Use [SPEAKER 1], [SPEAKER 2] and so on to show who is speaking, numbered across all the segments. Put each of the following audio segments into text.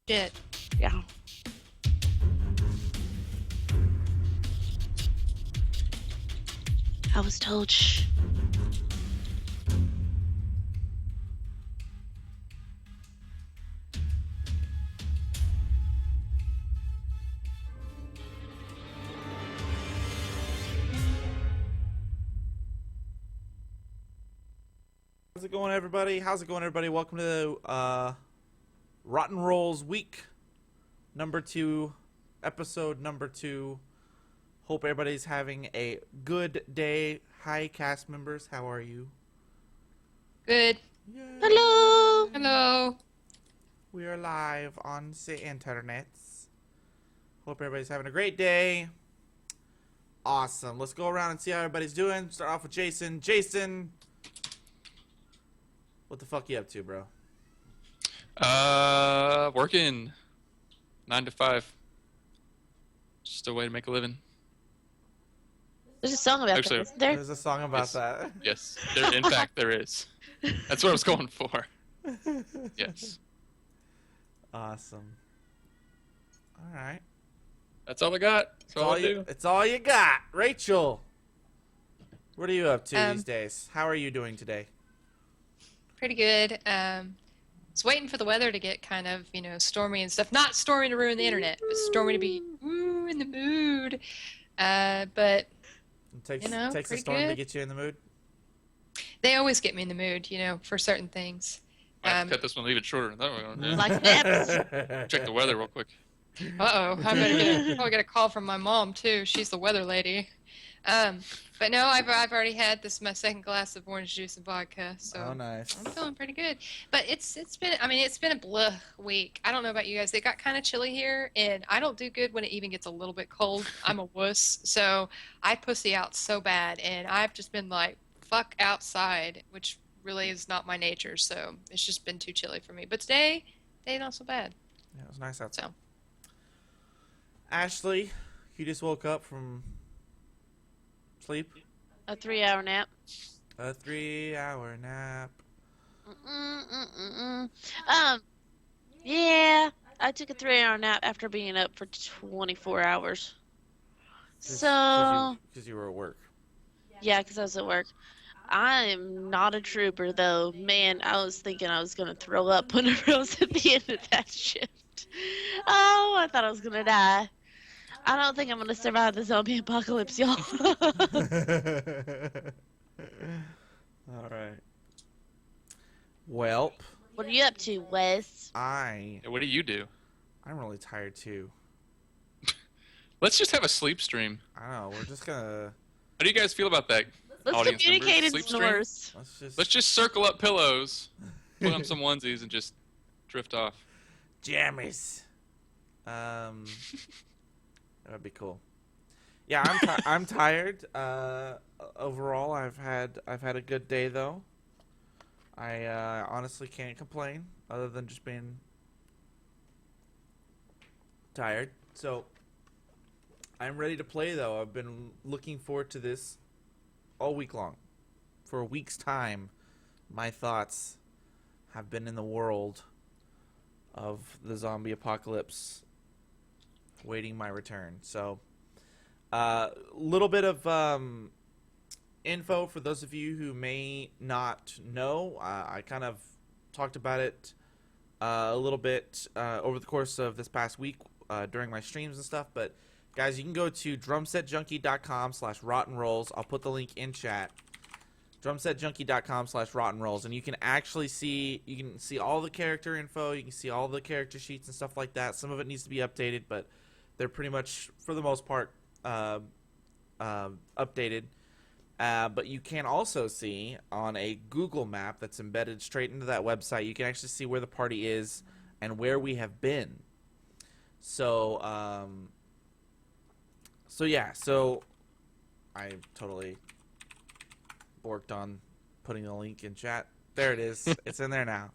[SPEAKER 1] Shit.
[SPEAKER 2] Yeah. I was told, shh.
[SPEAKER 3] How's it going, everybody? Welcome to Rotten Rolls week number 2, episode number 2. Hope everybody's having a good day. Hi, cast members. How are you?
[SPEAKER 1] Good.
[SPEAKER 3] Yay.
[SPEAKER 2] Hello.
[SPEAKER 1] Hello.
[SPEAKER 3] We are live on the internet. Hope everybody's having a great day. Awesome. Let's go around and see how everybody's doing. Start off with Jason. Jason, what the fuck you up to, bro?
[SPEAKER 4] Working 9 to 5. Just a way to make a living.
[SPEAKER 2] There's a song about
[SPEAKER 4] Actually,
[SPEAKER 2] that, isn't there?
[SPEAKER 3] There's a song about that.
[SPEAKER 4] Yes, in fact, there is. That's what I was going for. Yes.
[SPEAKER 3] Awesome. All right.
[SPEAKER 4] That's all I got. That's all I do.
[SPEAKER 3] It's all you got. Rachel, what are you up to
[SPEAKER 1] Um,
[SPEAKER 3] these days? How are you doing today?
[SPEAKER 1] Pretty good. Was waiting for the weather to get kind of, stormy and stuff. Not stormy to ruin the internet, but stormy to be in the mood. But
[SPEAKER 3] It takes a
[SPEAKER 1] pretty
[SPEAKER 3] storm to
[SPEAKER 1] good.
[SPEAKER 3] get you in the mood.
[SPEAKER 1] they always get me in the mood, for certain things.
[SPEAKER 4] I have to cut this one, leave it shorter than that one. Yeah.
[SPEAKER 2] Like naps.
[SPEAKER 4] Check the weather real quick.
[SPEAKER 1] Uh-oh, I better probably get a call from my mom too. She's the weather lady. But no, I've already had my second glass of orange juice and vodka, so
[SPEAKER 3] Oh, nice.
[SPEAKER 1] I'm feeling pretty good. But it's been a blah week. I don't know about you guys. It got kind of chilly here, and I don't do good when it even gets a little bit cold. I'm a wuss, so I pussy out so bad, and I've just been like, fuck outside, which really is not my nature. So it's just been too chilly for me. But today not so bad.
[SPEAKER 3] Yeah, it was nice outside.
[SPEAKER 1] So.
[SPEAKER 3] Ashley, you just woke up from sleep?
[SPEAKER 2] A 3-hour nap.
[SPEAKER 3] A 3-hour nap.
[SPEAKER 2] Yeah, I took a 3-hour nap after being up for 24 hours. So,
[SPEAKER 3] Because you were at work.
[SPEAKER 2] yeah, because I was at work. I am not a trooper, though. Man, I was thinking I was going to throw up whenever I was at the end of that shift. Oh, I thought I was going to die. I don't think I'm going to survive the zombie apocalypse, y'all.
[SPEAKER 3] All right. Welp,
[SPEAKER 2] What are you up to, Wes?
[SPEAKER 4] Hey, what do you do?
[SPEAKER 3] I'm really tired too.
[SPEAKER 4] Let's just have a sleep stream.
[SPEAKER 3] I don't know. We're just gonna.
[SPEAKER 4] How do you guys feel about that?
[SPEAKER 2] Let's
[SPEAKER 4] Audience
[SPEAKER 2] communicate
[SPEAKER 4] members,
[SPEAKER 2] in
[SPEAKER 4] sleep stream?
[SPEAKER 2] snores.
[SPEAKER 4] Let's just circle up pillows, put on some onesies, and just drift off.
[SPEAKER 3] jammies. That'd be cool. Yeah, I'm tired. Overall, I've had a good day though. I honestly can't complain, other than just being tired. So I'm ready to play though. I've been looking forward to this all week long. For a week's time, my thoughts have been in the world of the zombie apocalypse, waiting my return. So, little bit of info for those of you who may not know. I kind of talked about it a little bit over the course of this past week during my streams and stuff. But guys, you can go to drumsetjunky.com/rottenrolls. I'll put the link in chat. drumsetjunky.com/rottenrolls, and you can actually see all the character info. You can see all the character sheets and stuff like that. Some of it needs to be updated, but they're pretty much, for the most part, updated. But you can also see on a Google map that's embedded straight into that website, you can actually see where the party is and where we have been. So, so I totally worked on putting the link in chat. There it is. It's in there now.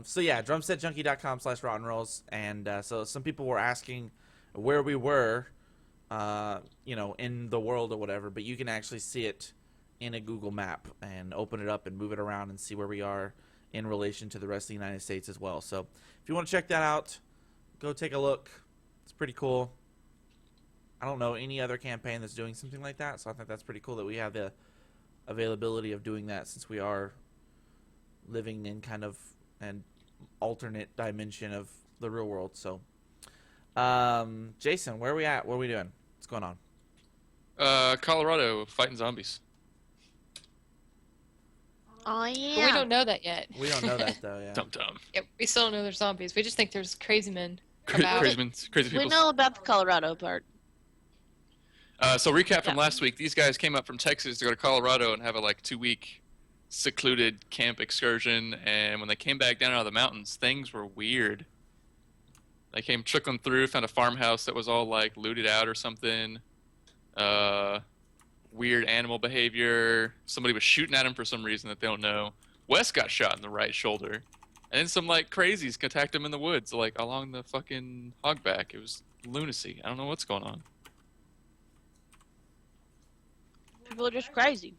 [SPEAKER 3] So yeah, drumsetjunky.com/rottenrolls, and so some people were asking where we were, in the world or whatever, but you can actually see it in a Google map and open it up and move it around and see where we are in relation to the rest of the United States as well. So if you want to check that out, go take a look. It's pretty cool. I don't know any other campaign that's doing something like that, so I think that's pretty cool that we have the availability of doing that, since we are living in kind of an alternate dimension of the real world. So Jason, where are we at? What are we doing? What's going on?
[SPEAKER 4] Colorado fighting zombies.
[SPEAKER 2] Oh
[SPEAKER 1] But we
[SPEAKER 2] yeah.
[SPEAKER 1] don't know that yet.
[SPEAKER 3] We don't know that though. Yeah.
[SPEAKER 4] Dum dum.
[SPEAKER 1] Yeah, we still don't know there's zombies. We just think there's crazy men about.
[SPEAKER 4] Crazy
[SPEAKER 2] We
[SPEAKER 4] people.
[SPEAKER 2] know about the Colorado part.
[SPEAKER 4] So recap from
[SPEAKER 2] Yeah.
[SPEAKER 4] last week. These guys came up from Texas to go to Colorado and have a 2-week secluded camp excursion. And when they came back down out of the mountains, things were weird. They came trickling through, found a farmhouse that was all looted out or something. Weird animal behavior. Somebody was shooting at him for some reason that they don't know. Wes got shot in the right shoulder. And then some crazies attacked him in the woods, along the fucking hogback. It was lunacy. I don't know what's going on.
[SPEAKER 2] People are just crazy.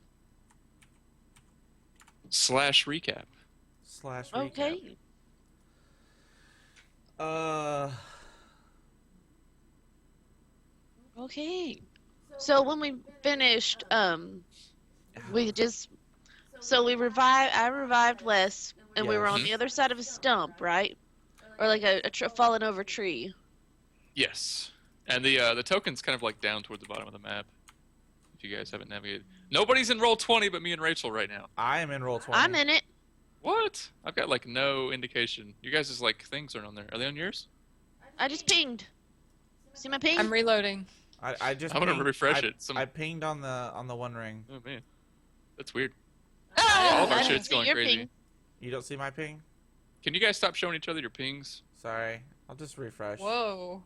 [SPEAKER 4] Slash recap.
[SPEAKER 3] Slash recap.
[SPEAKER 2] Okay. Okay. So when we finished, we just, so we revived, I revived Wes, and we
[SPEAKER 3] Yeah.
[SPEAKER 2] were on the other side of a stump, right? Or like a fallen over tree.
[SPEAKER 4] Yes. And the token's kind of down toward the bottom of the map. If you guys haven't navigated. Nobody's in roll 20 but me and Rachel right now.
[SPEAKER 3] I am in roll 20.
[SPEAKER 2] I'm in it.
[SPEAKER 4] What? I've got no indication. You guys' things aren't on there. Are they on yours?
[SPEAKER 2] I just pinged. See my ping?
[SPEAKER 1] I'm reloading.
[SPEAKER 3] I just.
[SPEAKER 4] I'm gonna
[SPEAKER 3] pinged-
[SPEAKER 4] refresh
[SPEAKER 3] I-
[SPEAKER 4] it.
[SPEAKER 3] I pinged on the One Ring.
[SPEAKER 4] Oh man. That's weird.
[SPEAKER 2] Ah,
[SPEAKER 4] All of our
[SPEAKER 2] I
[SPEAKER 4] shit's
[SPEAKER 2] see
[SPEAKER 4] going
[SPEAKER 2] your
[SPEAKER 4] crazy.
[SPEAKER 2] ping.
[SPEAKER 3] You don't see my ping?
[SPEAKER 4] Can you guys stop showing each other your pings?
[SPEAKER 3] Sorry. I'll just refresh.
[SPEAKER 1] Whoa.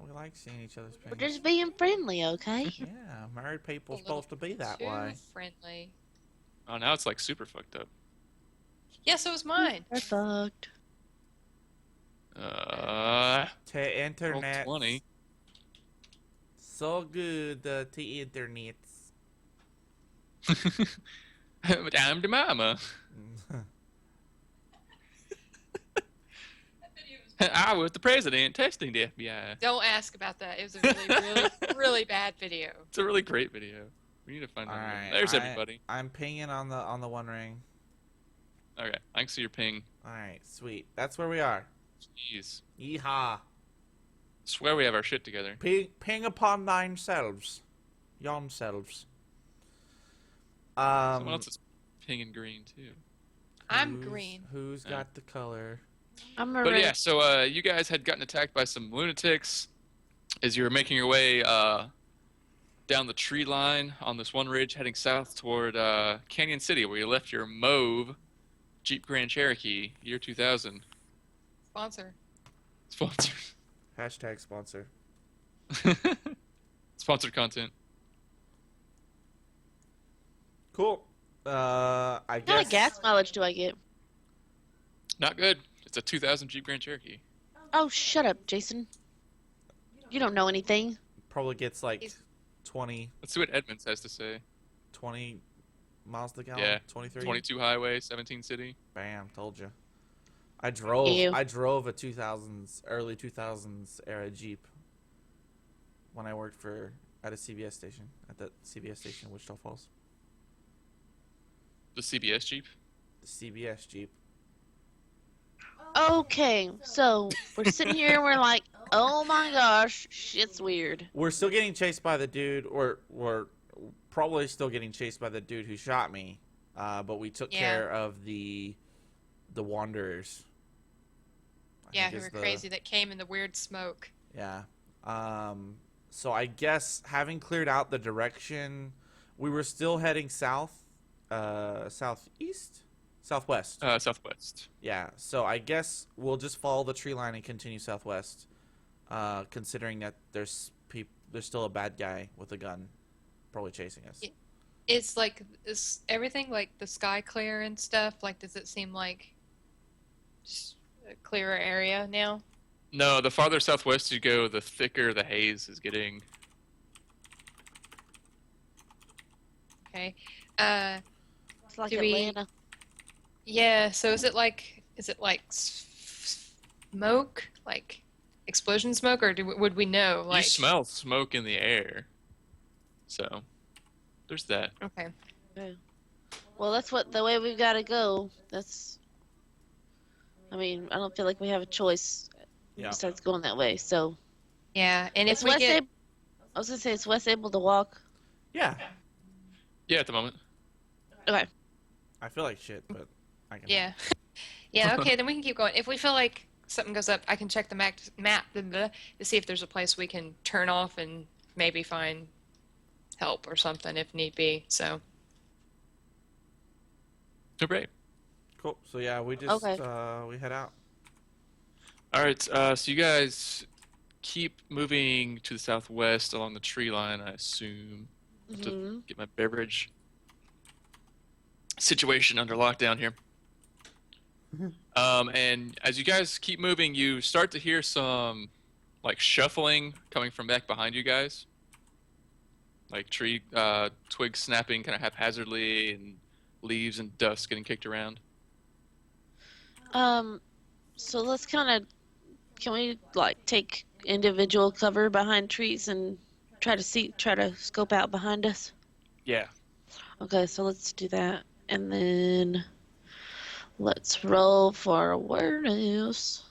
[SPEAKER 3] We like seeing each other's
[SPEAKER 2] We're
[SPEAKER 3] pings.
[SPEAKER 2] just being friendly, okay?
[SPEAKER 3] Yeah, married people
[SPEAKER 1] A little
[SPEAKER 3] supposed to be that
[SPEAKER 1] Too
[SPEAKER 3] way.
[SPEAKER 1] friendly.
[SPEAKER 4] Oh, now it's super fucked up.
[SPEAKER 1] Yeah, so was mine.
[SPEAKER 2] We're fucked.
[SPEAKER 3] To
[SPEAKER 4] Roll
[SPEAKER 3] internet.
[SPEAKER 4] 20.
[SPEAKER 3] So good, the internet.
[SPEAKER 4] I'm the mama. I was the president testing the FBI.
[SPEAKER 1] Don't ask about that. It was a really, really, really bad video.
[SPEAKER 4] It's a really great video. We need to find that.
[SPEAKER 3] Alright,
[SPEAKER 4] There's everybody.
[SPEAKER 3] I'm pinging on the One Ring.
[SPEAKER 4] Okay, I can see your ping.
[SPEAKER 3] Alright, sweet. That's where we are.
[SPEAKER 4] Jeez.
[SPEAKER 3] Yeehaw.
[SPEAKER 4] Swear we have our shit together.
[SPEAKER 3] Ping upon thine selves. Yon selves.
[SPEAKER 4] Someone else is pinging green too.
[SPEAKER 1] I'm green.
[SPEAKER 3] Who's
[SPEAKER 4] Yeah.
[SPEAKER 3] got the color?
[SPEAKER 2] I'm
[SPEAKER 4] But
[SPEAKER 2] maroon.
[SPEAKER 4] yeah, so you guys had gotten attacked by some lunatics as you were making your way down the tree line on this one ridge heading south toward Canyon City, where you left your mauve Jeep Grand Cherokee, year 2000.
[SPEAKER 1] Sponsor.
[SPEAKER 4] Sponsored.
[SPEAKER 3] Hashtag sponsor.
[SPEAKER 4] Sponsored content.
[SPEAKER 3] Cool. I
[SPEAKER 2] What kind
[SPEAKER 3] guess.
[SPEAKER 2] of gas mileage do I get?
[SPEAKER 4] Not good. It's a 2000 Jeep Grand Cherokee.
[SPEAKER 2] Oh, shut up, Jason. You don't know anything.
[SPEAKER 3] Probably gets like
[SPEAKER 1] He's-
[SPEAKER 3] 20
[SPEAKER 4] Let's see what Edmonds has to say.
[SPEAKER 3] miles to gallon.
[SPEAKER 4] Yeah,
[SPEAKER 3] 23.
[SPEAKER 4] 22 highway, 17 city.
[SPEAKER 3] Bam, told you. I drove
[SPEAKER 2] Ew.
[SPEAKER 3] a early 2000s era Jeep when I worked at the CBS station in Wichita Falls.
[SPEAKER 4] The CBS Jeep.
[SPEAKER 3] The CBS Jeep.
[SPEAKER 2] Okay, so we're sitting here and we're like, oh my gosh, shit's weird.
[SPEAKER 3] We're still getting chased by the dude, or we're probably still getting chased by the dude who shot me. But we took
[SPEAKER 1] Yeah.
[SPEAKER 3] care of the Wanderers. I
[SPEAKER 1] Yeah,
[SPEAKER 3] think
[SPEAKER 1] who
[SPEAKER 3] is
[SPEAKER 1] were crazy that came in the weird smoke.
[SPEAKER 3] Yeah. So I guess having cleared out the direction, we were still heading south, southeast, southwest.
[SPEAKER 4] Southwest.
[SPEAKER 3] Yeah. So I guess we'll just follow the tree line and continue southwest, considering that there's still a bad guy with a gun, probably chasing us.
[SPEAKER 1] Yeah. Is everything like the sky clear and stuff? Like, does it seem like just a clearer area now?
[SPEAKER 4] No, the farther southwest you go, the thicker the haze is getting.
[SPEAKER 1] Okay.
[SPEAKER 2] It's like
[SPEAKER 1] Do we-
[SPEAKER 2] Atlanta.
[SPEAKER 1] Yeah, so is it like smoke, like explosion smoke, or would we know?
[SPEAKER 4] You
[SPEAKER 1] Like,
[SPEAKER 4] smell smoke in the air, so there's that.
[SPEAKER 1] okay,
[SPEAKER 2] Okay. Well, that's the way we've got to go. I mean, I don't feel like we have a choice
[SPEAKER 3] Yeah.
[SPEAKER 2] besides going that way. So,
[SPEAKER 1] yeah, and if
[SPEAKER 2] is
[SPEAKER 1] we
[SPEAKER 2] Wes
[SPEAKER 1] get
[SPEAKER 2] able? I was gonna say, is Wes able to walk?
[SPEAKER 3] Yeah.
[SPEAKER 4] Yeah, at the moment.
[SPEAKER 2] Okay.
[SPEAKER 3] I feel like shit, but I can.
[SPEAKER 1] yeah, yeah, okay, then we can keep going. If we feel like something goes up, I can check the map blah, blah, to see if there's a place we can turn off and maybe find help or something if need be. So,
[SPEAKER 4] Oh, great.
[SPEAKER 3] Cool. So yeah, we just
[SPEAKER 2] Okay.
[SPEAKER 3] we head out.
[SPEAKER 4] All right, so you guys keep moving to the southwest along the tree line, I assume.
[SPEAKER 2] Hmm.
[SPEAKER 4] To get my beverage situation under lockdown here. And as you guys keep moving, you start to hear some like shuffling coming from back behind you guys. Like tree twigs snapping kind of haphazardly and leaves and dust getting kicked around.
[SPEAKER 2] So let's can we like take individual cover behind trees and try to scope out behind us?
[SPEAKER 4] Yeah.
[SPEAKER 2] Okay, so let's do that. And then let's roll for awareness.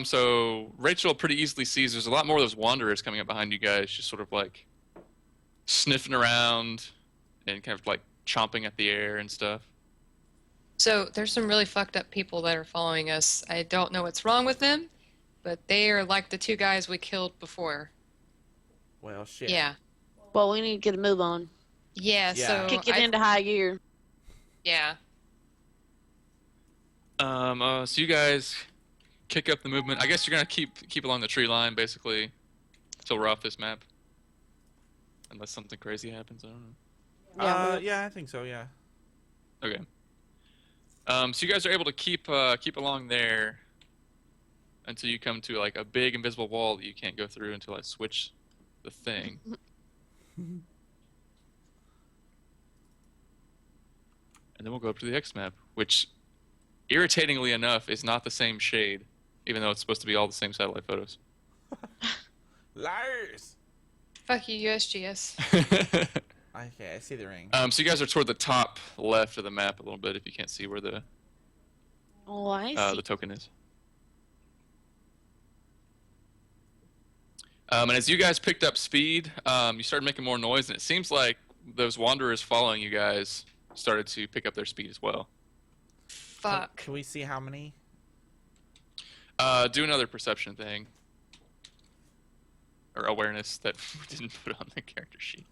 [SPEAKER 4] So Rachel pretty easily sees there's a lot more of those wanderers coming up behind you guys, just sort of like sniffing around and kind of like chomping at the air and stuff.
[SPEAKER 1] so there's some really fucked up people that are following us. I don't know what's wrong with them, but they are like the two guys we killed before.
[SPEAKER 3] Well, shit.
[SPEAKER 1] Yeah,
[SPEAKER 2] Well, we need to get a move on.
[SPEAKER 1] yeah.
[SPEAKER 3] Yeah.
[SPEAKER 1] So
[SPEAKER 2] Kick it into high gear.
[SPEAKER 1] yeah.
[SPEAKER 4] So you guys kick up the movement. I guess you're gonna keep along the tree line basically until we're off this map. Unless something crazy happens, I don't know.
[SPEAKER 2] Yeah,
[SPEAKER 3] Yeah, I think so. Yeah.
[SPEAKER 4] Okay. So you guys are able to keep along there until you come to like a big invisible wall that you can't go through until I switch the thing. And then we'll go up to the X map, which, irritatingly enough, is not the same shade, even though it's supposed to be all the same satellite photos.
[SPEAKER 3] Liars.
[SPEAKER 1] Fuck you, USGS.
[SPEAKER 3] Okay, I see the ring.
[SPEAKER 4] So you guys are toward the top left of the map a little bit, if you can't see where the
[SPEAKER 2] Oh, I see.
[SPEAKER 4] the token is. And as you guys picked up speed, you started making more noise, and it seems like those wanderers following you guys started to pick up their speed as well.
[SPEAKER 1] Fuck.
[SPEAKER 3] Can we see how many?
[SPEAKER 4] Do another perception thing. Or awareness that we didn't put on the character sheet.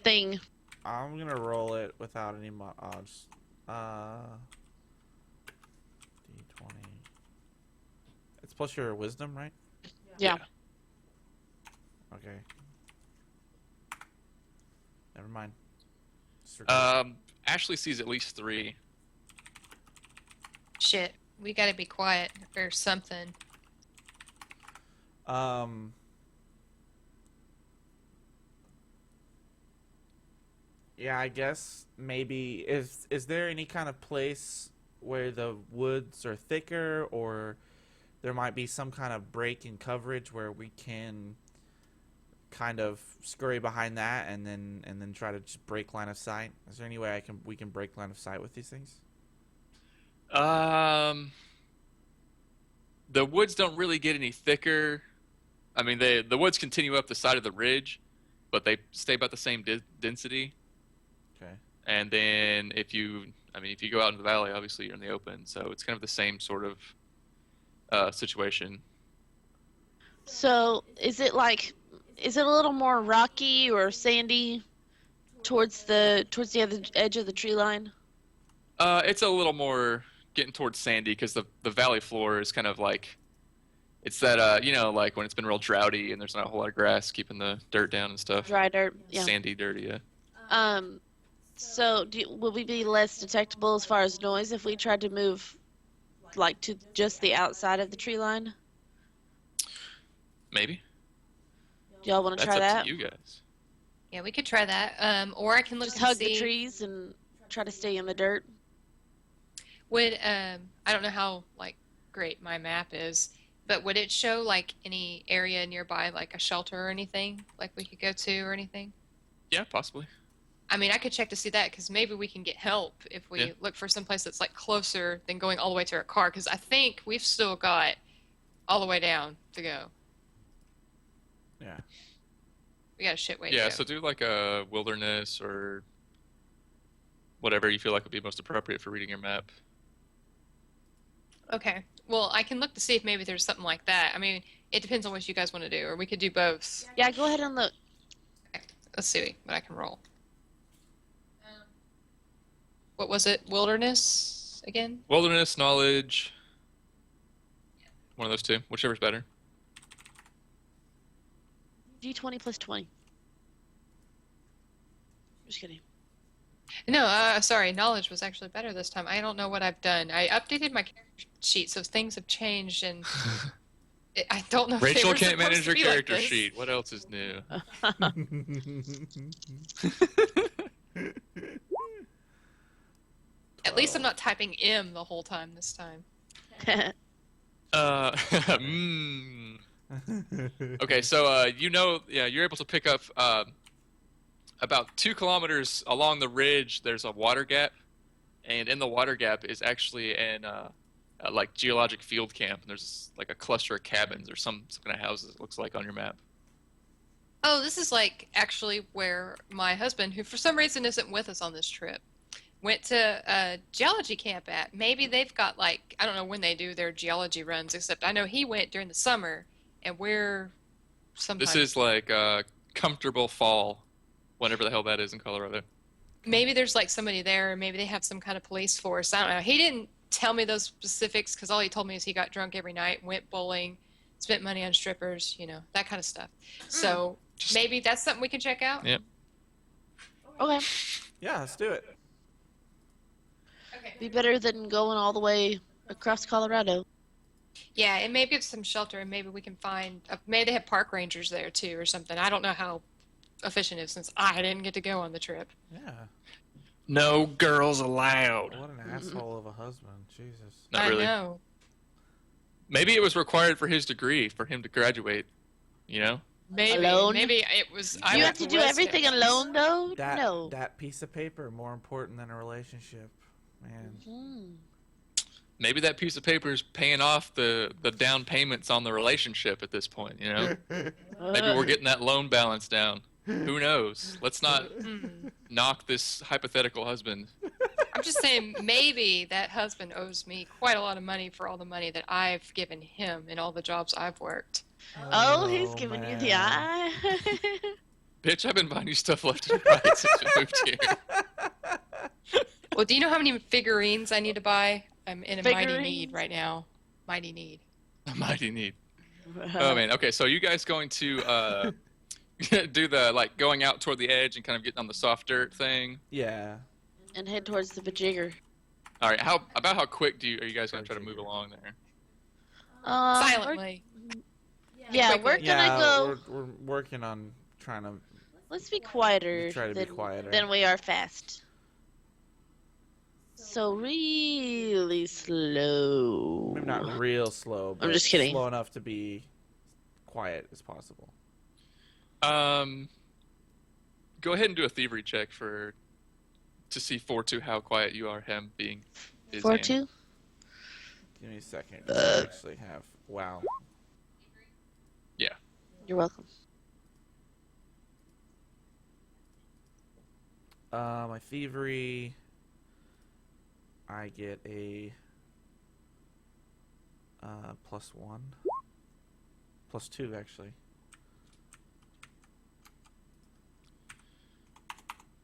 [SPEAKER 2] Thing.
[SPEAKER 3] I'm gonna roll it without any odds. D20. It's plus your wisdom, right?
[SPEAKER 2] Yeah.
[SPEAKER 3] Okay. Never mind.
[SPEAKER 4] Ashley sees at least 3.
[SPEAKER 1] Shit. We gotta be quiet or something.
[SPEAKER 3] Yeah, I guess maybe is there any kind of place where the woods are thicker, or there might be some kind of break in coverage where we can kind of scurry behind that and then try to just break line of sight? Is there any way we can break line of sight with these things?
[SPEAKER 4] The woods don't really get any thicker. I mean, the woods continue up the side of the ridge, but they stay about the same density.
[SPEAKER 3] Okay.
[SPEAKER 4] And then if you go out in the valley, obviously you're in the open, so it's kind of the same sort of situation.
[SPEAKER 2] So, is it a little more rocky or sandy towards the other edge of the tree line?
[SPEAKER 4] It's a little more getting towards sandy because the valley floor is kind of like, it's that like when it's been real droughty and there's not a whole lot of grass keeping the dirt down and stuff.
[SPEAKER 2] Dry dirt. Yeah.
[SPEAKER 4] Sandy, dirty, yeah.
[SPEAKER 2] So will we be less detectable as far as noise if we tried to move like to just the outside of the tree line?
[SPEAKER 4] Maybe.
[SPEAKER 2] Do y'all want to
[SPEAKER 4] That's
[SPEAKER 2] try
[SPEAKER 4] up
[SPEAKER 2] that?
[SPEAKER 4] to you guys.
[SPEAKER 1] Yeah, we could try that. Or I can look
[SPEAKER 2] Just
[SPEAKER 1] and
[SPEAKER 2] hug
[SPEAKER 1] see.
[SPEAKER 2] the trees and try to stay in the dirt.
[SPEAKER 1] Would I don't know how like great my map is, but would it show like any area nearby, like a shelter or anything, like we could go to or anything?
[SPEAKER 4] Yeah, possibly.
[SPEAKER 1] I mean, I could check to see that because maybe we can get help if we
[SPEAKER 4] Yeah.
[SPEAKER 1] look for some place that's like closer than going all the way to our car. Because I think we've still got all the way down to go.
[SPEAKER 3] Yeah.
[SPEAKER 1] We got a shit way to
[SPEAKER 4] Yeah,
[SPEAKER 1] go.
[SPEAKER 4] so do like a wilderness or whatever you feel like would be most appropriate for reading your map.
[SPEAKER 1] Okay. Well, I can look to see if maybe there's something like that. I mean, it depends on what you guys want to do, or we could do both.
[SPEAKER 2] Yeah, go ahead and look.
[SPEAKER 1] Let's see what I can roll. What was it? Wilderness again?
[SPEAKER 4] Wilderness, knowledge. One of those two, whichever's better.
[SPEAKER 2] D20 plus 20. Just kidding.
[SPEAKER 1] No, sorry. Knowledge was actually better this time. I don't know what I've done. I updated my character sheet, so things have changed, and I don't know if they
[SPEAKER 4] Rachel
[SPEAKER 1] were
[SPEAKER 4] can't
[SPEAKER 1] supposed
[SPEAKER 4] manage
[SPEAKER 1] to
[SPEAKER 4] her
[SPEAKER 1] be like
[SPEAKER 4] character
[SPEAKER 1] this.
[SPEAKER 4] sheet. What else is new?
[SPEAKER 1] At least I'm not typing M the whole time this time.
[SPEAKER 4] Okay, so you're able to pick up about 2 kilometers along the ridge. There's a water gap, and in the water gap is actually an like geologic field camp. And there's like a cluster of cabins or some kind of houses. It looks like on your map.
[SPEAKER 1] Oh, this is like actually where my husband, who for some reason isn't with us on this trip, went to a geology camp at. Maybe they've got like, I don't know when they do their geology runs, except I know he went during the summer, and we're sometimes.
[SPEAKER 4] This is like comfortable fall, whenever the hell that is in Colorado.
[SPEAKER 1] Maybe there's like somebody there, or maybe they have some kind of police force. I don't know. He didn't tell me those specifics because all he told me is he got drunk every night, went bowling, spent money on strippers, that kind of stuff. So maybe that's something we can check out.
[SPEAKER 4] Yep.
[SPEAKER 2] Okay.
[SPEAKER 3] Yeah, let's do it.
[SPEAKER 1] Okay.
[SPEAKER 2] Be better than going all the way across Colorado.
[SPEAKER 1] Yeah, and maybe it's some shelter, and maybe we can find. Maybe they have park rangers there too, or something. I don't know how efficient it is since I didn't get to go on the trip.
[SPEAKER 3] Yeah.
[SPEAKER 4] No girls allowed.
[SPEAKER 3] What an asshole of a husband. Jesus.
[SPEAKER 4] Not really.
[SPEAKER 1] I know.
[SPEAKER 4] Maybe it was required for his degree for him to graduate.
[SPEAKER 1] Maybe.
[SPEAKER 2] Alone?
[SPEAKER 1] Maybe it was.
[SPEAKER 2] Do you have to do everything alone, though? No.
[SPEAKER 3] That piece of paper more important than a relationship, man.
[SPEAKER 2] Hmm.
[SPEAKER 4] Maybe that piece of paper is paying off the down payments on the relationship at this point. Maybe we're getting that loan balance down. Who knows? Let's not knock this hypothetical husband.
[SPEAKER 1] I'm just saying, maybe that husband owes me quite a lot of money for all the money that I've given him in all the jobs I've worked.
[SPEAKER 2] Oh, he's giving you the eye.
[SPEAKER 4] Bitch, I've been buying you stuff left and right since we moved here.
[SPEAKER 1] Well, do you know how many figurines I need to buy? I'm in a mighty
[SPEAKER 2] Figurines?
[SPEAKER 1] need right now. Mighty need.
[SPEAKER 4] A mighty need. Oh man. Okay, so you guys going to do the like going out toward the edge and kind of getting on the soft dirt thing?
[SPEAKER 3] Yeah.
[SPEAKER 2] And head towards the vajigger.
[SPEAKER 4] All right. How quick are you guys gonna try to move along there?
[SPEAKER 1] Silently.
[SPEAKER 2] Yeah,
[SPEAKER 1] Quickly.
[SPEAKER 2] we're gonna
[SPEAKER 3] Yeah,
[SPEAKER 2] go.
[SPEAKER 3] we're working on trying to
[SPEAKER 2] Let's be quieter
[SPEAKER 3] try to be
[SPEAKER 2] than,
[SPEAKER 3] quieter.
[SPEAKER 2] than we are fast. So really slow.
[SPEAKER 3] Maybe not real slow, but
[SPEAKER 2] I'm just kidding.
[SPEAKER 3] slow enough to be quiet as possible.
[SPEAKER 4] Go ahead and do a thievery check to see 4-2 how quiet you are. Him being his
[SPEAKER 2] 4-2.
[SPEAKER 3] Give me a second. I actually have. Wow.
[SPEAKER 2] You're welcome.
[SPEAKER 3] My thievery. I get a +1, +2 actually.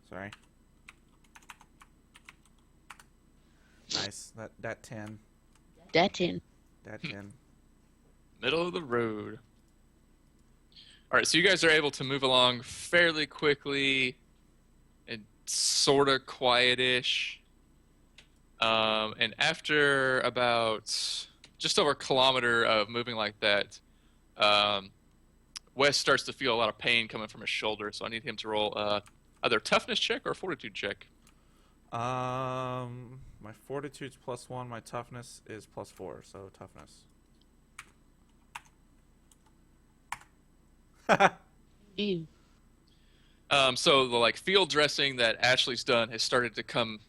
[SPEAKER 3] Sorry. Nice. That 10.
[SPEAKER 2] That in.
[SPEAKER 3] That 10.
[SPEAKER 4] Middle of the road. All right, so you guys are able to move along fairly quickly and sort of quietish. And after about just over a kilometer of moving like that, Wes starts to feel a lot of pain coming from his shoulder, so I need him to roll either a toughness check or a fortitude check.
[SPEAKER 3] My fortitude's +1. My toughness is +4. So toughness.
[SPEAKER 2] Ew.
[SPEAKER 4] So the field dressing that Ashley's done has started to come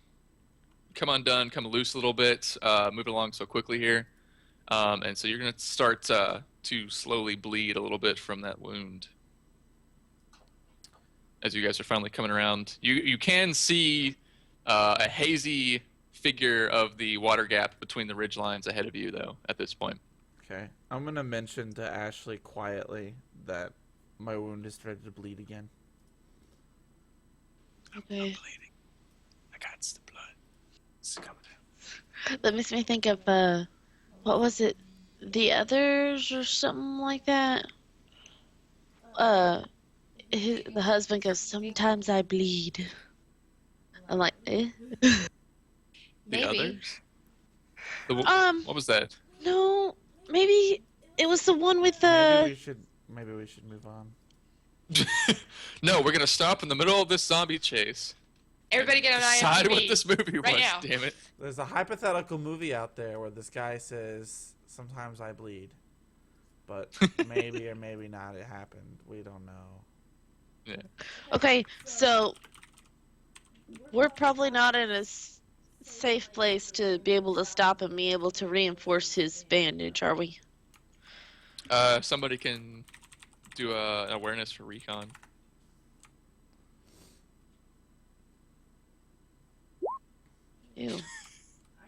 [SPEAKER 4] undone, come loose a little bit, moving along so quickly here. And so you're going to start to slowly bleed a little bit from that wound. As you guys are finally coming around, you can see a hazy figure of the water gap between the ridge lines ahead of you, though, at this point.
[SPEAKER 3] Okay. I'm going to mention to Ashley quietly that my wound has started to bleed again.
[SPEAKER 2] Okay.
[SPEAKER 4] I'm bleeding. I got the blood. It's coming out.
[SPEAKER 2] That makes me think of, what was it? The Others or something like that? The husband goes, sometimes I bleed. I'm like, eh?
[SPEAKER 4] The
[SPEAKER 1] Maybe.
[SPEAKER 4] Others? What was that?
[SPEAKER 2] No, maybe it was the one with the...
[SPEAKER 3] Maybe we should move on.
[SPEAKER 4] No, we're gonna stop in the middle of this zombie chase.
[SPEAKER 1] Everybody get on IMDb.
[SPEAKER 4] Decide what this movie
[SPEAKER 1] right
[SPEAKER 4] was.
[SPEAKER 1] now.
[SPEAKER 4] Damn it!
[SPEAKER 3] There's a hypothetical movie out there where this guy says, "Sometimes I bleed," but maybe or maybe not it happened. We don't know.
[SPEAKER 4] Yeah.
[SPEAKER 2] Okay, so we're probably not in a safe place to be able to stop and be able to reinforce his bandage, are we?
[SPEAKER 4] Somebody can do an awareness for recon.
[SPEAKER 2] Ew.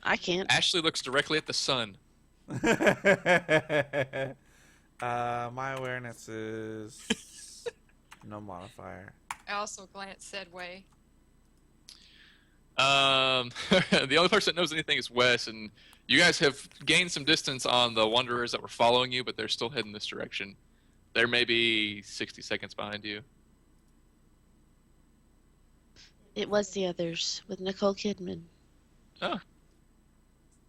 [SPEAKER 2] I can't.
[SPEAKER 4] Ashley looks directly at the sun.
[SPEAKER 3] My awareness is no modifier.
[SPEAKER 1] I also glanced said way.
[SPEAKER 4] The only person that knows anything is Wes, and you guys have gained some distance on the wanderers that were following you, but they're still heading this direction. They're maybe 60 seconds behind you.
[SPEAKER 2] It was The Others with Nicole Kidman.
[SPEAKER 4] Oh,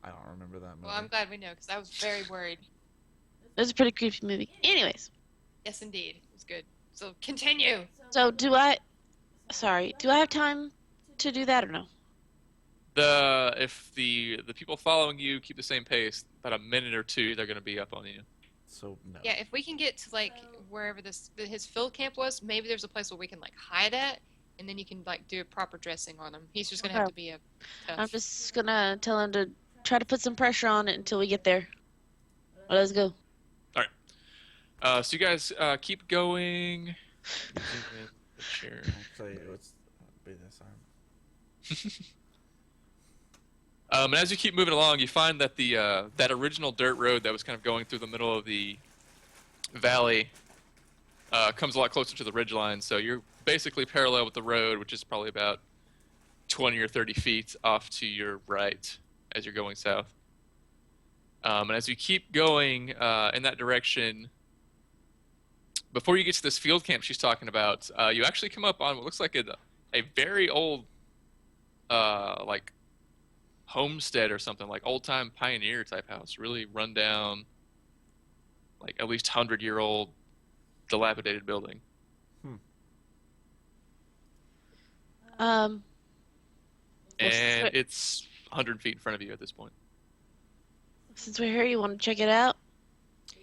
[SPEAKER 3] I don't remember that movie.
[SPEAKER 1] Well, I'm glad we know because I was very worried.
[SPEAKER 2] It was a pretty creepy movie. Anyways,
[SPEAKER 1] Yes, indeed. It was good. So continue.
[SPEAKER 2] so do I have time to do that or no?
[SPEAKER 4] If the people following you keep the same pace, about a minute or two, they're gonna be up on you.
[SPEAKER 3] So no.
[SPEAKER 1] Yeah, if we can get to wherever his field camp was, maybe there's a place where we can hide at, and then you can do a proper dressing on him. He's just gonna have to be a tough.
[SPEAKER 2] I'm just gonna tell him to try to put some pressure on it until we get there. Well, let's go.
[SPEAKER 4] So you guys keep going. Sure.
[SPEAKER 3] Actually, let's be this arm.
[SPEAKER 4] And as you keep moving along, you find that that original dirt road that was kind of going through the middle of the valley comes a lot closer to the ridgeline. So you're basically parallel with the road, which is probably about 20 or 30 feet off to your right as you're going south. And as you keep going in that direction, before you get to this field camp she's talking about, you actually come up on what looks like a very old, homestead or something, old-time pioneer type house, really run down, at least 100-year-old dilapidated building.
[SPEAKER 2] Um.
[SPEAKER 4] And it's 100 feet in front of you at this point.
[SPEAKER 2] Since we're here, you want to check it out?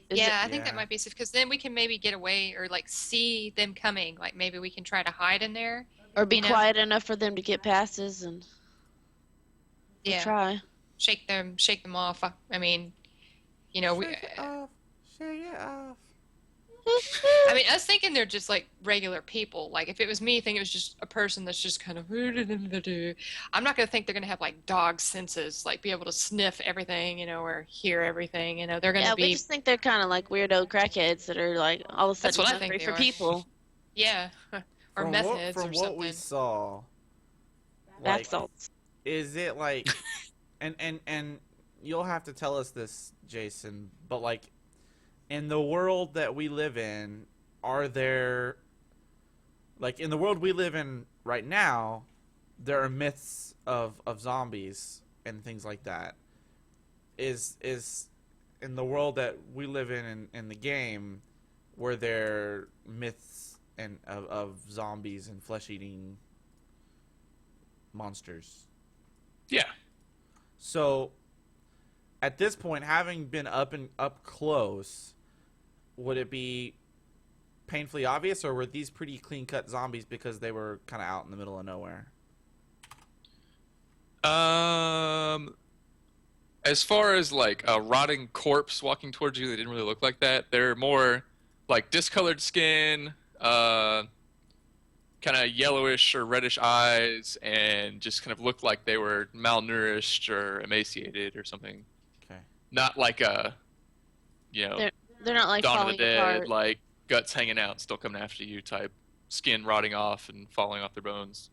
[SPEAKER 1] Yeah, I think
[SPEAKER 3] Yeah.
[SPEAKER 1] that might be safe because then we can maybe get away or see them coming. Maybe we can try to hide in there.
[SPEAKER 2] Or be
[SPEAKER 1] You know?
[SPEAKER 2] quiet enough for them to get past us and
[SPEAKER 1] Yeah,
[SPEAKER 2] try.
[SPEAKER 1] shake them off. I mean, we.
[SPEAKER 3] Shake it off. Shake it off.
[SPEAKER 1] I mean, us thinking they're just regular people. If it was me, thinking it was just a person that's just kind of. I'm not gonna think they're gonna have dog senses, be able to sniff everything, or hear everything. They're gonna
[SPEAKER 2] Yeah,
[SPEAKER 1] be.
[SPEAKER 2] we just think they're kind of like weirdo crackheads that are all of a
[SPEAKER 1] That's
[SPEAKER 2] sudden
[SPEAKER 1] what I think
[SPEAKER 2] hungry
[SPEAKER 1] they
[SPEAKER 2] for
[SPEAKER 1] are.
[SPEAKER 2] people.
[SPEAKER 1] Yeah, or meth heads
[SPEAKER 3] From
[SPEAKER 1] or
[SPEAKER 3] what
[SPEAKER 1] something.
[SPEAKER 3] we saw,
[SPEAKER 2] Bath salts.
[SPEAKER 3] is it and you'll have to tell us this, Jason, but in the world that we live in, are there in the world we live in right now, there are myths of zombies and things like that. Is in the world that we live in the game, were there myths and of zombies and flesh-eating monsters?
[SPEAKER 4] Yeah.
[SPEAKER 3] So, at this point, having been up close, would it be painfully obvious, or were these pretty clean-cut zombies because they were kind of out in the middle of nowhere?
[SPEAKER 4] As far as like a rotting corpse walking towards you, they didn't really look like that. They're more like discolored skin, kind of yellowish or reddish eyes, and just kind of looked like they were malnourished or emaciated or something.
[SPEAKER 3] Okay.
[SPEAKER 4] Not like a,
[SPEAKER 2] They're not like
[SPEAKER 4] Dawn of
[SPEAKER 2] falling
[SPEAKER 4] the Dead,
[SPEAKER 2] apart.
[SPEAKER 4] like guts hanging out, still coming after you type, skin rotting off and falling off their bones,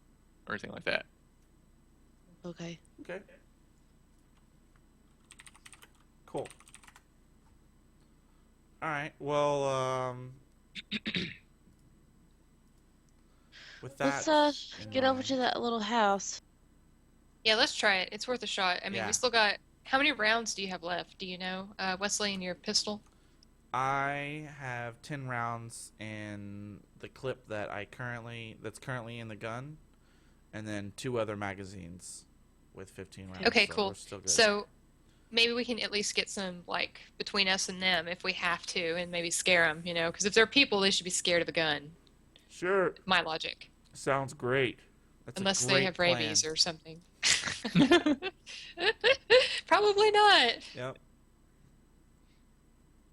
[SPEAKER 4] or anything like that.
[SPEAKER 2] Okay.
[SPEAKER 3] Okay. Cool. All right. Well, with that,
[SPEAKER 2] Let's
[SPEAKER 3] in
[SPEAKER 2] get over
[SPEAKER 3] mind-
[SPEAKER 2] to that little house.
[SPEAKER 1] Yeah, let's try it. It's worth a shot. I mean,
[SPEAKER 3] Yeah.
[SPEAKER 1] we still got. How many rounds do you have left? Do you know, Wesley, in your pistol?
[SPEAKER 3] I have 10 rounds in the clip that's currently in the gun, and then 2 other magazines with 15 rounds.
[SPEAKER 1] Okay,
[SPEAKER 3] so
[SPEAKER 1] cool.
[SPEAKER 3] We're still good.
[SPEAKER 1] So maybe we can at least get some, like, between us and them if we have to, and maybe scare them, because if they're people, they should be scared of a gun.
[SPEAKER 3] Sure.
[SPEAKER 1] My logic.
[SPEAKER 3] Sounds great. That's
[SPEAKER 1] Unless
[SPEAKER 3] a
[SPEAKER 1] they
[SPEAKER 3] great
[SPEAKER 1] have
[SPEAKER 3] plan.
[SPEAKER 1] rabies or something. Probably not.
[SPEAKER 3] Yep.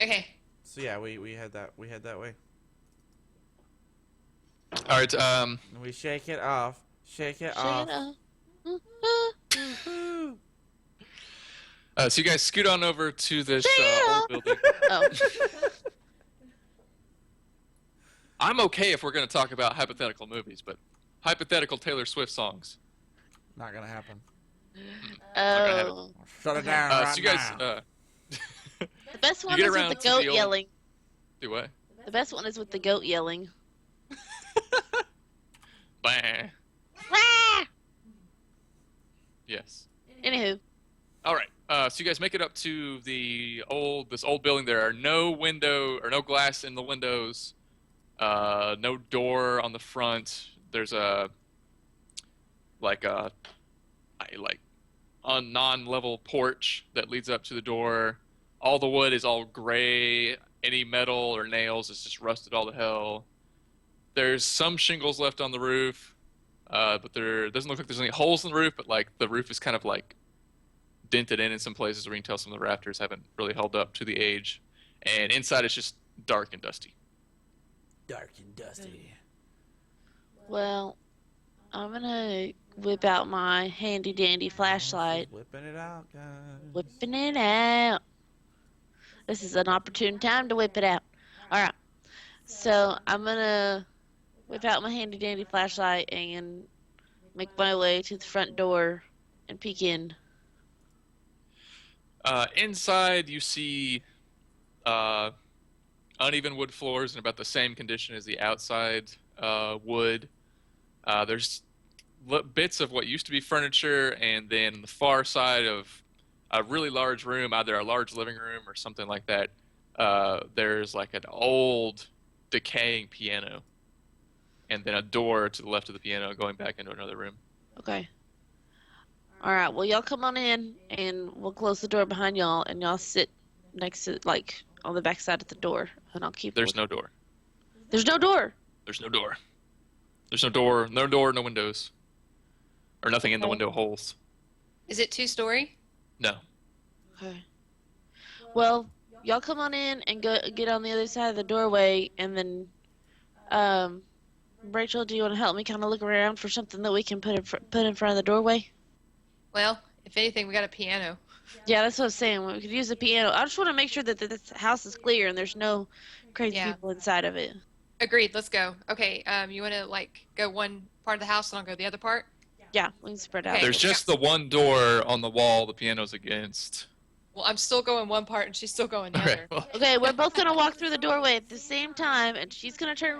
[SPEAKER 1] Okay.
[SPEAKER 3] So yeah, we head that way.
[SPEAKER 4] All right.
[SPEAKER 3] And we shake it off. Shake it
[SPEAKER 2] Shake
[SPEAKER 3] off.
[SPEAKER 2] it off.
[SPEAKER 3] Woohoo.
[SPEAKER 4] So you guys scoot on over to this
[SPEAKER 2] Yeah.
[SPEAKER 4] old building.
[SPEAKER 2] Oh.
[SPEAKER 4] I'm okay if we're going to talk about hypothetical movies, but hypothetical Taylor Swift songs.
[SPEAKER 3] Not gonna happen.
[SPEAKER 2] Oh.
[SPEAKER 3] Shut it
[SPEAKER 2] Okay.
[SPEAKER 3] down right
[SPEAKER 4] So you guys
[SPEAKER 3] now.
[SPEAKER 2] The best one
[SPEAKER 4] get
[SPEAKER 2] is with
[SPEAKER 4] around
[SPEAKER 2] the
[SPEAKER 4] to the
[SPEAKER 2] goat
[SPEAKER 4] old-
[SPEAKER 2] yelling.
[SPEAKER 4] do what?
[SPEAKER 2] The best one is with the goat yelling.
[SPEAKER 4] Bah.
[SPEAKER 2] Wah!
[SPEAKER 4] Yes.
[SPEAKER 2] Anywho.
[SPEAKER 4] All right. So you guys make it up to this old building. There are no no glass in the windows. No door on the front. There's a non-level porch that leads up to the door. All the wood is all gray. Any metal or nails is just rusted all to hell. There's some shingles left on the roof, but there doesn't look like there's any holes in the roof. But like the roof is kind of like dented in some places where you can tell some of the rafters haven't really held up to the age. And inside it's just dark and dusty.
[SPEAKER 3] Dark and dusty.
[SPEAKER 2] Well, I'm gonna whip out my handy dandy flashlight.
[SPEAKER 3] Whipping it out, guys.
[SPEAKER 2] Whipping it out. This is an opportune time to whip it out. Alright. So I'm gonna whip out my handy dandy flashlight and make my way to the front door and peek in.
[SPEAKER 4] Inside you see uneven wood floors in about the same condition as the outside wood. There's bits of what used to be furniture, and then on the far side of a really large room, either a large living room or something like that, there's like an old decaying piano, and then a door to the left of the piano going back into another room.
[SPEAKER 2] Okay. Alright, well y'all come on in and we'll close the door behind y'all and y'all sit next to, like, on the back side of the door and I'll keep
[SPEAKER 4] There's no door.
[SPEAKER 2] There's no door!
[SPEAKER 4] There's no door. There's no door. No door. No windows. Or nothing in the
[SPEAKER 2] Okay.
[SPEAKER 4] window holes.
[SPEAKER 1] Is it 2-story?
[SPEAKER 4] No.
[SPEAKER 2] Okay. Well, y'all come on in and get on the other side of the doorway, and then, Rachel, do you want to help me kind of look around for something that we can put in front of the doorway?
[SPEAKER 1] Well, if anything, we got a piano.
[SPEAKER 2] Yeah, that's what I was saying. We could use the piano. I just want to make sure that this house is clear and there's no crazy
[SPEAKER 1] Yeah.
[SPEAKER 2] people inside of it.
[SPEAKER 1] Agreed. Let's go. Okay. You want to go one part of the house and I'll go the other part?
[SPEAKER 2] Yeah, we can spread out.
[SPEAKER 1] Okay.
[SPEAKER 4] There's just the one door on the wall the piano's against.
[SPEAKER 1] Well, I'm still going one part and she's still going the
[SPEAKER 4] Okay.
[SPEAKER 1] other.
[SPEAKER 4] Well,
[SPEAKER 2] Okay, we're both gonna walk through the doorway at the same time, and she's gonna turn